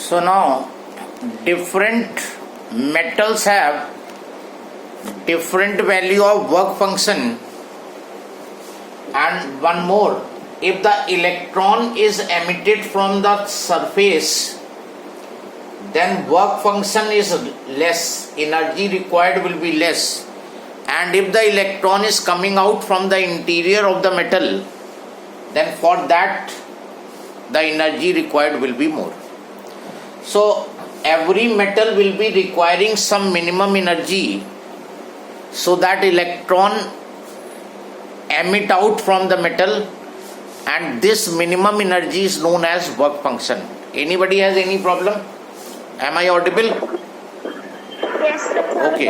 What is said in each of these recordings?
So now different metals have different value of work function, and one more, if the electron is emitted from the surface, then work function is less, energy required will be less, and if the electron is coming out from the interior of the metal, then for that the energy required will be more. So every metal will be requiring some minimum energy so that electron emit out from the metal, and this minimum energy is known as work function. Anybody has any problem? Am I audible? Yes, sir. Okay.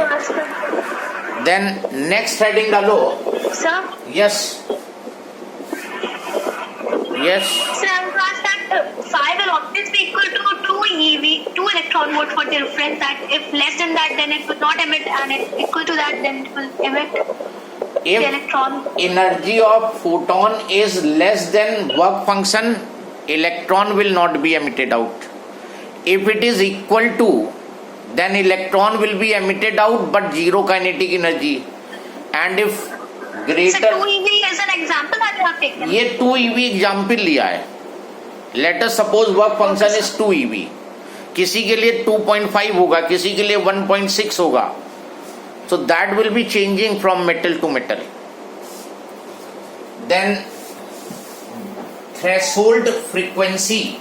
Then next heading डालो. Sir? Yes. Yes. Sir, I was asked that 5 will always be equal to 2 EV, 2 electron volt for the reference, that if less than that, then it will not emit, and if equal to that, then it will emit the electron. If energy of photon is less than work function, electron will not be emitted out. If it is equal to, then electron will be emitted out but zero kinetic energy. And if greater, So 2 EV is an example that you have taken. ये 2 EV example लिया है. Let us suppose work function is 2 EV. किसी के लिए 2.5 होगा, किसी के लिए 1.6 होगा. So that will be changing from metal to metal. Then threshold frequency.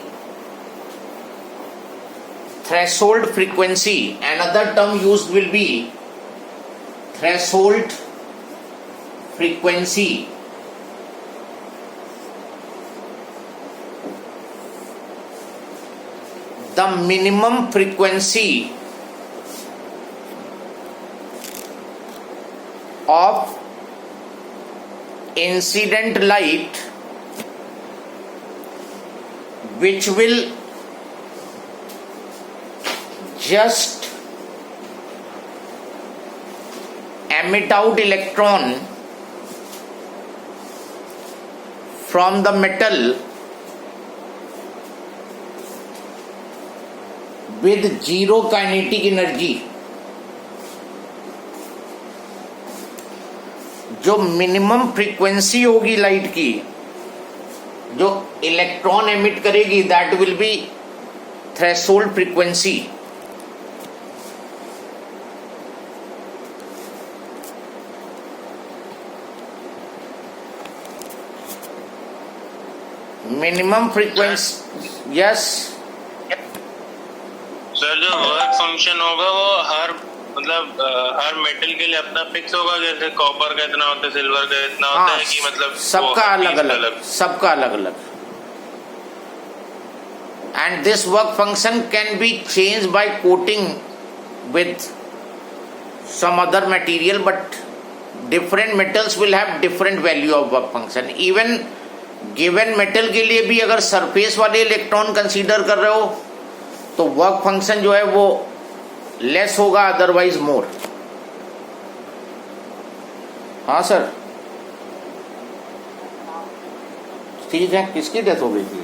Threshold frequency, another term used will be threshold frequency. The minimum frequency of incident light which will just emit out electron from the metal with zero kinetic energy. जो minimum frequency होगी light की, जो electron emit करेगी, that will be threshold frequency. Minimum frequency. Yes sir, जो work function होगा वो हर हर metal के लिए अपना फिक्स होगा. जैसे कॉपर का इतना होता है, सिल्वर का इतना होता है, कि मतलब सबका अलग अलग, सबका अलग अलग. And this work function can be change bye coating with some other material, but different metals will have different value of work function. even given metal के लिए भी अगर सरफेस वाले इलेक्ट्रॉन कंसीडर कर रहे हो तो वर्क फंक्शन जो है वो लेस होगा, अदरवाइज मोर. हाँ सर, ठीक है. किसकी डेथ हो गई थी?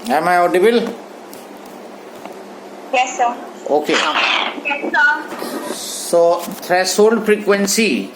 Am I audible? Yes, sir. Okay. Yes, sir. So threshold frequency